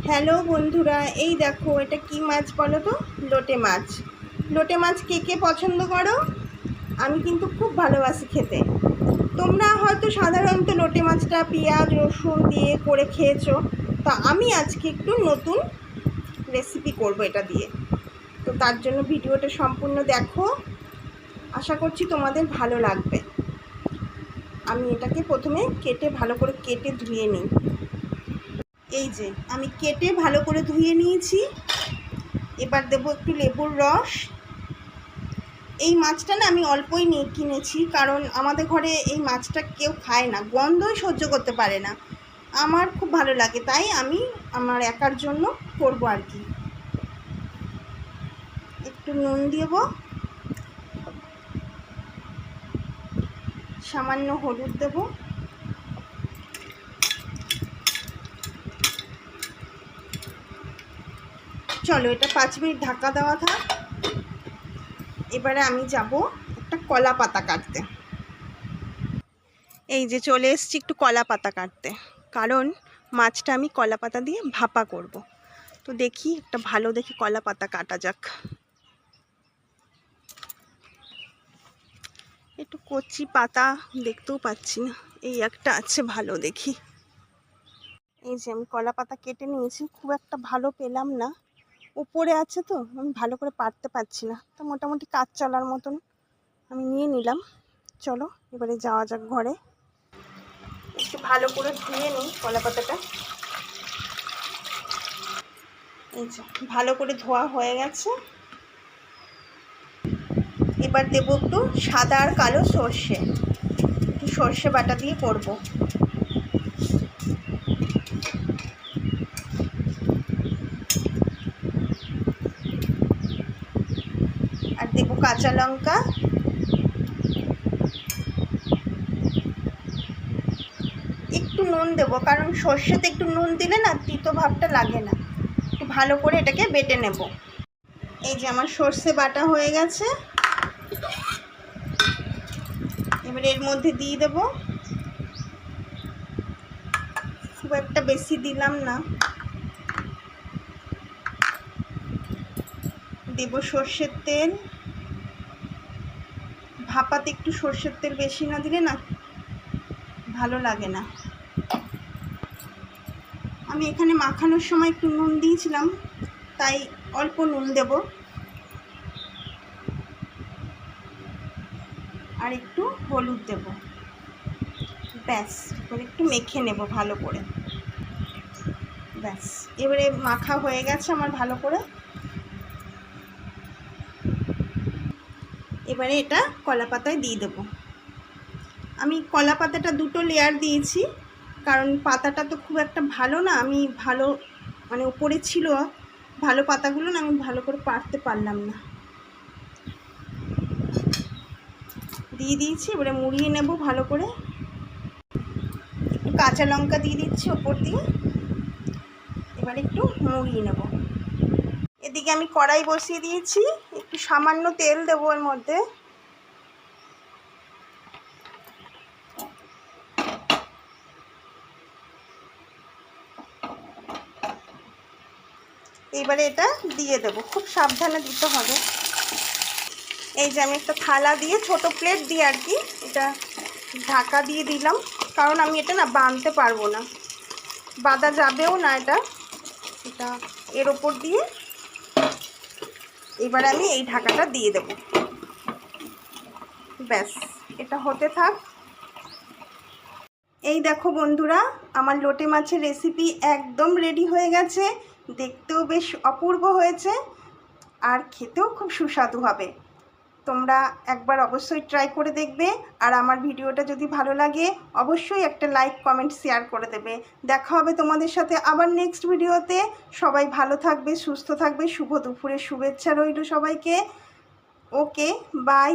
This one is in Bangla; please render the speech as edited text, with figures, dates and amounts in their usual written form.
হ্যালো বন্ধুরা, এই দেখো এটা কি মাছ বলো তো? লোটে মাছ। লোটে মাছ কে কে পছন্দ করো? আমি কিন্তু খুব ভালোবাসি খেতে। তোমরা হয়তো সাধারণত লোটে মাছটা পেঁয়াজ রসুন দিয়ে করে খেয়েছো, তা আমি আজকে একটু নতুন রেসিপি করব এটা দিয়ে। তো তার জন্য ভিডিওটা সম্পূর্ণ দেখো, আশা করছি তোমাদের ভালো লাগবে। আমি এটাকে প্রথমে ভালো করে কেটে ধুয়ে নিই। এই যে আমি কেটে ভালো করে ধুয়ে নিয়েছি। এবার দেবো একটু লেবুর রস। এই মাছটা না আমি অল্পই কিনেছি, কারণ আমাদের ঘরে এই মাছটা কেউ খায় না, গন্ধই সহ্য করতে পারে না। আমার খুব ভালো লাগে, তাই আমি আমার একার জন্য করব আর কি। একটু নুন দেব, সামান্য হলুদ দেব, চলো এটা 5 মিনিট ঢাকা দেওয়া থাক। এবারে আমি যাব একটা কলা পাতা কাটতে। এই যে চলে এসেছি একটু কলা পাতা কাটতে, কারণ মাছটা আমি কলা পাতা দিয়ে ভাপা করব। তো দেখি একটা ভালো দেখি কলা পাতা কাটা যাক। একটু কচি পাতা দেখতেও পাচ্ছি না, এই একটা আছে ভালো দেখি। এই যে আমি কলা পাতা কেটে নিয়েছি, খুব একটা ভালো পেলাম না, উপরে আছে তো আমি ভালো করে পারতে পারছি না, তো মোটামুটি কাজ চলার মতন আমি নিয়ে নিলাম। চলো এবারে যাওয়া যাক ঘরে। একটু ভালো করে ধুয়ে নিই কলা পাতাটা। এই যে ভালো করে ধোয়া হয়ে গেছে। এবার দেবো একটু সাদা আর কালো সর্ষে, একটু সর্ষে বাটা দিয়ে করব। আর দেবো কাঁচা লঙ্কা, একটু নুন দেবো, কারণ সর্ষেতে একটু নুন দিলে না তিতো ভাবটা লাগে না। একটু ভালো করে এটাকে বেটে নেব। এই যে আমার সর্ষে বাটা হয়ে গেছে। এবার এর মধ্যে দিয়ে দেব, খুব একটা বেশি দিলাম না। দেব সর্ষের তেল। ভাপাতে একটু সর্ষের তেল বেশি না দিলে না ভালো লাগে না। আমি এখানে মাখানোর সময় একটু নুন দিয়েছিলাম, তাই অল্প নুন দেব। আর একটু হলুদ দেব। ব্যাস, এবারে একটু মেখে নেব ভালো করে। ব্যাস, এবারে মাখা হয়ে গেছে আমার ভালো করে। এবারে এটা কলা পাতায় দিয়ে দেব। আমি কলা পাতাটা 2টো লেয়ার দিয়েছি, কারণ পাতাটা তো খুব একটা ভালো না, আমি ভালো মানে উপরে ছিল ভালো পাতাগুলো না, আমি ভালো করে পারতে পারলাম না। দিয়ে দিয়েছি, এবারে মুড়িয়ে নেব ভালো করে। কাঁচা লঙ্কা দিয়ে দিচ্ছি ওপর দিয়ে। এবার একটু মুড়িয়ে নেব। এদিকে আমি কড়াই বসিয়ে দিয়েছি, একটু সামান্য তেল দেবো এর মধ্যে। এবারে এটা দিয়ে দেব, খুব সাবধানে দিতে হবে। এই যে আমি একটা থালা দিয়ে, ছোট প্লেট দিয়ে আর কি, এটা ঢাকা দিয়ে দিলাম, কারণ আমি এটা না বাঁধতে পারবো না, বাঁধা যাবেও না এটা এর ওপর দিয়ে। এবার আমি এই ঢাকাটা দিয়ে দেব। ব্যাস, এটা হতে থাক। এই দেখো বন্ধুরা, আমার লোটে মাছের রেসিপি একদম রেডি হয়ে গেছে। দেখতেও বেশ অপূর্ব হয়েছে, আর খেতেও খুব সুস্বাদু হবে। তোমরা একবার অবশ্যই ট্রাই করে দেখবে। আর আমার ভিডিওটা যদি ভালো লাগে অবশ্যই একটা লাইক কমেন্ট শেয়ার করে দেবে। দেখা হবে তোমাদের সাথে আবার নেক্সট ভিডিওতে। সবাই ভালো থাকবে, সুস্থ থাকবে। শুভ দুপুরের শুভেচ্ছা রইল সবাইকে। ওকে, বাই।